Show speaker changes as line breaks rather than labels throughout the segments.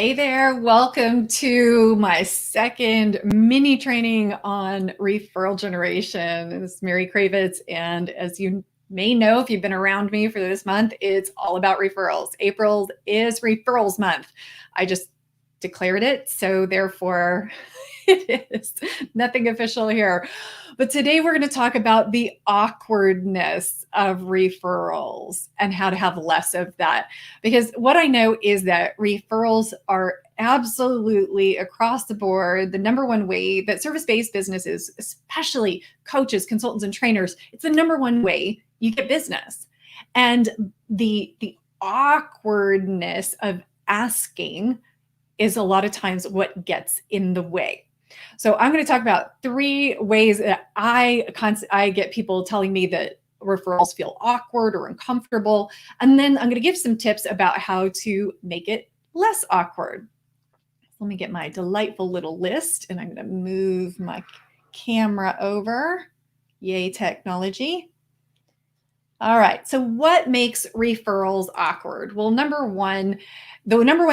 Hey there, welcome to my second mini training on referral generation. This is Mary Kravitz, and as you may know, if you've been around me for this month, it's all about referrals. April is referrals month. I just declared it, so therefore it is nothing official here. But today we're going to talk about the awkwardness of referrals and how to have less of that. Because what I know is that referrals are absolutely across the board the number one way that service-based businesses, especially coaches, consultants, and trainers, it's the number one way you get business. And the awkwardness of asking is a lot of times what gets in the way. So I'm going to talk about 3 ways that I get people telling me that referrals feel awkward or uncomfortable. And then I'm going to give some tips about how to make it less awkward. Let me get my delightful little list, and I'm going to move my camera over. Yay, technology. All right, so what makes referrals awkward? Well, the number one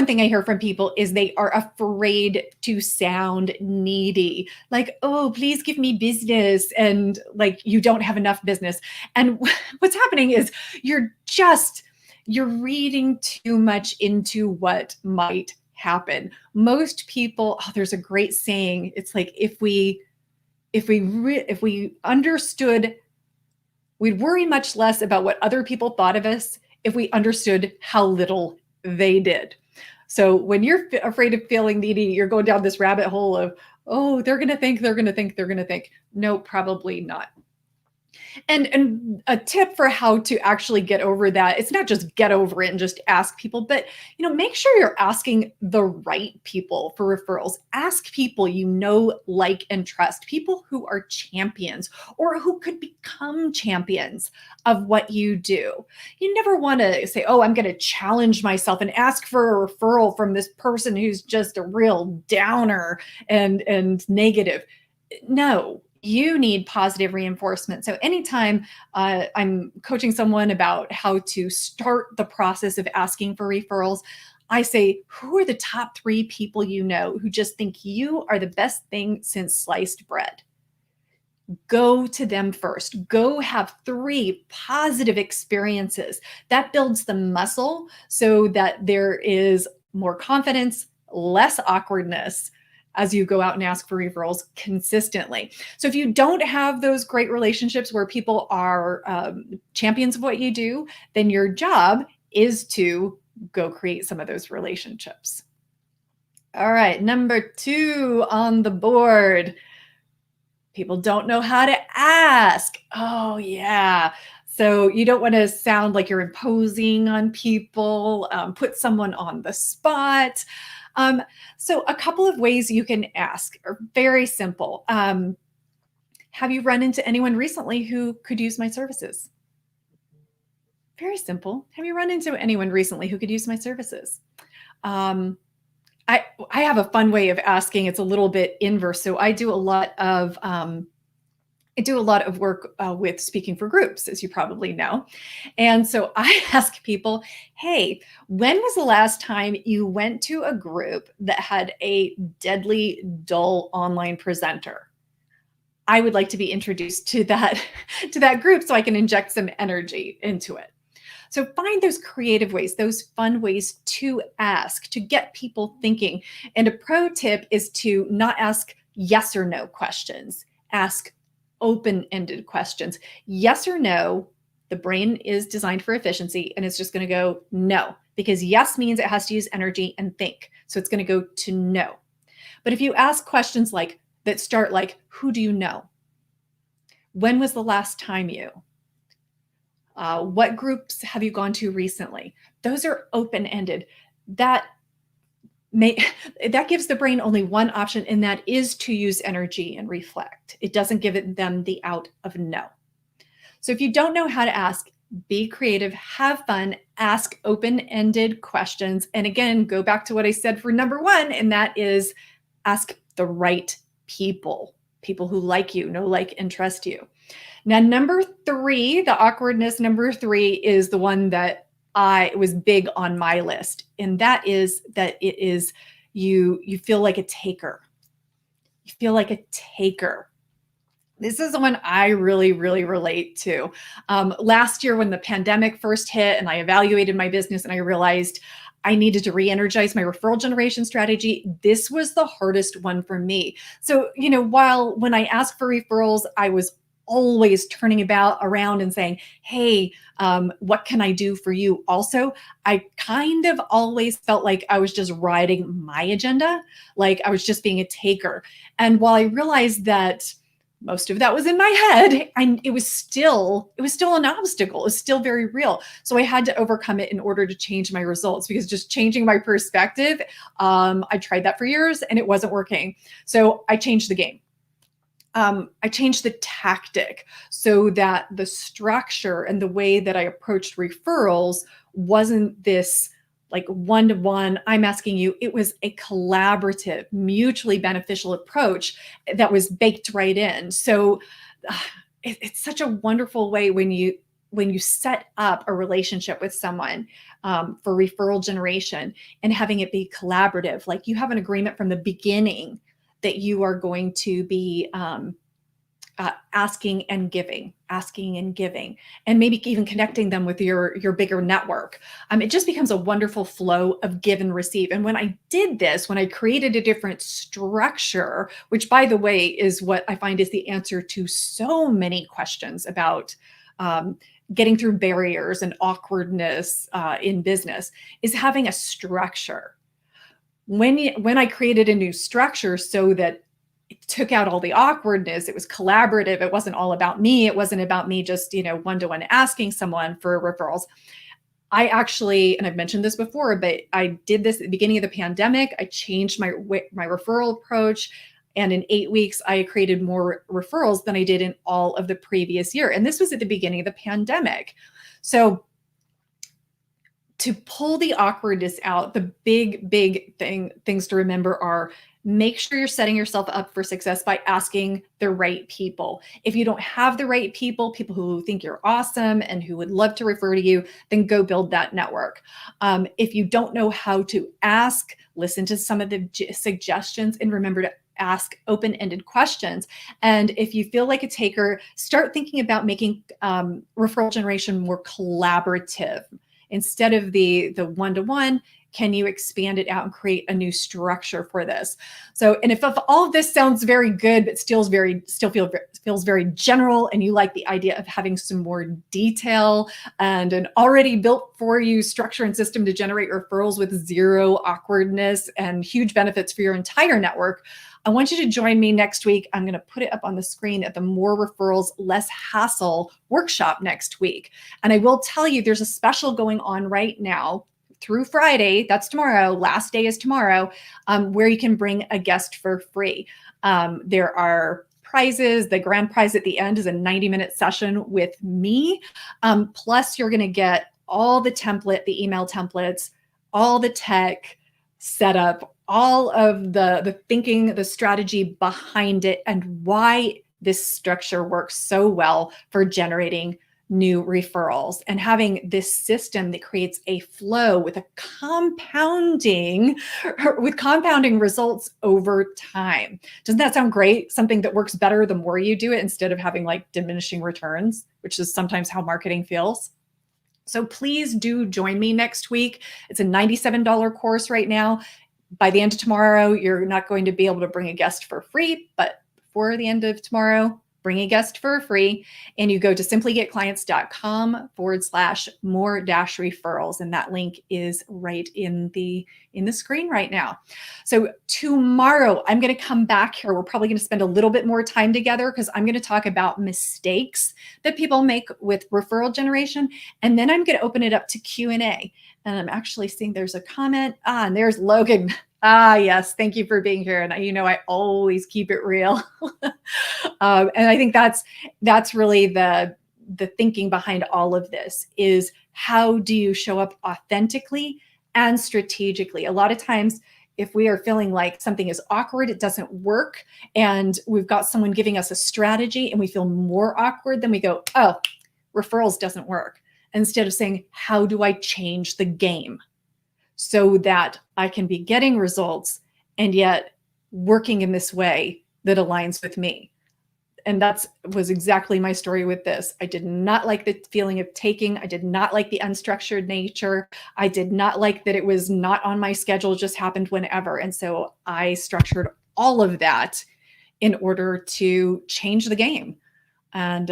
thing I hear from people is they are afraid to sound needy. Like, oh, please give me business, and like you don't have enough business. And what's happening is you're reading too much into what might happen. Most people, there's a great saying. It's like if we understood, we'd worry much less about what other people thought of us if we understood how little they did. So when you're afraid of feeling needy, you're going down this rabbit hole of, oh, they're going to think. No, probably not. And a tip for how to actually get over that, it's not just get over it and just ask people, but make sure you're asking the right people for referrals. Ask people like, and trust, people who are champions or who could become champions of what you do. You never want to say, oh, I'm going to challenge myself and ask for a referral from this person who's just a real downer and negative. No, you need positive reinforcement. So anytime I'm coaching someone about how to start the process of asking for referrals, I say, who are the top 3 people you know who just think you are the best thing since sliced bread? Go to them first. Go have 3 positive experiences. That builds the muscle so that there is more confidence, less awkwardness as you go out and ask for referrals consistently. So if you don't have those great relationships where people are champions of what you do, then your job is to go create some of those relationships. All right, number 2 on the board. People don't know how to ask. Oh, yeah. So you don't want to sound like you're imposing on people, put someone on the spot. So a couple of ways you can ask are very simple. Have you run into anyone recently who could use my services? Very simple. Have you run into anyone recently who could use my services? I have a fun way of asking. It's a little bit inverse. So I do a lot of work with speaking for groups, as you probably know. And so I ask people, hey, when was the last time you went to a group that had a deadly dull online presenter? I would like to be introduced to that group so I can inject some energy into it. So find those creative ways, those fun ways to ask, to get people thinking. And a pro tip is to not ask yes or no questions. Ask open-ended questions. Yes or no, the brain is designed for efficiency, and it's just going to go no, because yes means it has to use energy and think. So it's going to go to no. But if you ask questions that start like, who do you know? When was the last time you? What groups have you gone to recently? Those are open-ended. That gives the brain only one option, and that is to use energy and reflect. It doesn't give them the out of no. So if you don't know how to ask, be creative, have fun, ask open-ended questions. And again, go back to what I said for number 1, and that is ask the right people who like you, know, like, and trust you. Now, number 3, the awkwardness number 3 is the one that it was big on my list. And that is that it is, you feel like a taker. You feel like a taker. This is one I really, really relate to. Last year, when the pandemic first hit and I evaluated my business and I realized I needed to re-energize my referral generation strategy, this was the hardest one for me. So, while when I asked for referrals, I was always turning around and saying, hey, what can I do for you? Also, I kind of always felt like I was just riding my agenda, like I was just being a taker. And while I realized that most of that was in my head, and it was still an obstacle. It was still very real. So I had to overcome it in order to change my results, because just changing my perspective, I tried that for years and it wasn't working. So I changed the game. I changed the tactic so that the structure and the way that I approached referrals wasn't this like one-to-one, I'm asking you. It was a collaborative, mutually beneficial approach that was baked right in. So it's such a wonderful way when you set up a relationship with someone for referral generation and having it be collaborative. Like you have an agreement from the beginning that you are going to be asking and giving, and maybe even connecting them with your bigger network. It just becomes a wonderful flow of give and receive. And when I did this, when I created a different structure, which by the way is what I find is the answer to so many questions about getting through barriers and awkwardness in business, is having a structure. When I created a new structure so that it took out all the awkwardness, it was collaborative, it wasn't all about me, it wasn't about me just, one-to-one asking someone for referrals. I actually, and I've mentioned this before, but I did this at the beginning of the pandemic. I changed my referral approach. And in 8 weeks, I created more referrals than I did in all of the previous year. And this was at the beginning of the pandemic. So to pull the awkwardness out, the big things to remember are: make sure you're setting yourself up for success by asking the right people. If you don't have the right people who think you're awesome and who would love to refer to you, then go build that network. If you don't know how to ask, listen to some of the suggestions and remember to ask open-ended questions. And if you feel like a taker, start thinking about making referral generation more collaborative. Instead of the one-to-one, can you expand it out and create a new structure for this? So, and if all of this sounds very good, but feels very general, and you like the idea of having some more detail and an already built for you structure and system to generate referrals with zero awkwardness and huge benefits for your entire network, I want you to join me next week. I'm going to put it up on the screen at the More Referrals, Less Hassle workshop next week. And I will tell you, there's a special going on right now through Friday. That's tomorrow. Last day is tomorrow, where you can bring a guest for free. There are prizes. The grand prize at the end is a 90-minute session with me. Plus, you're going to get all the email templates, all the tech setup, all of the thinking, the strategy behind it, and why this structure works so well for generating new referrals, and having this system that creates a flow with compounding results over time. Doesn't that sound great? Something that works better the more you do it, instead of having like diminishing returns, which is sometimes how marketing feels. So please do join me next week. It's a $97 course right now. By the end of tomorrow, you're not going to be able to bring a guest for free, but before the end of tomorrow, bring a guest for free, and you go to simplygetclients.com/more-referrals. And that link is right in the screen right now. So tomorrow I'm going to come back here. We're probably going to spend a little bit more time together, because I'm going to talk about mistakes that people make with referral generation. And then I'm going to open it up to Q&A. And I'm actually seeing there's a comment. And there's Logan. Yes. Thank you for being here. And I always keep it real. And I think that's really the thinking behind all of this, is how do you show up authentically and strategically? A lot of times, if we are feeling like something is awkward, it doesn't work, and we've got someone giving us a strategy and we feel more awkward, then we go, oh, referrals doesn't work. instead of saying, how do I change the game so that I can be getting results and yet working in this way that aligns with me? And that was exactly my story with this. I did not like the feeling of taking. I did not like the unstructured nature. I did not like that it was not on my schedule, just happened whenever. And so I structured all of that in order to change the game. And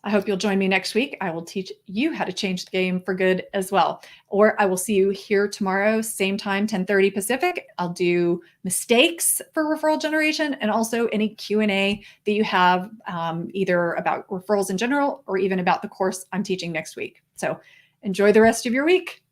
I hope you'll join me next week. I will teach you how to change the game for good as well. Or I will see you here tomorrow, same time, 10:30 Pacific. I'll do mistakes for referral generation and also any Q&A that you have, either about referrals in general or even about the course I'm teaching next week. So enjoy the rest of your week.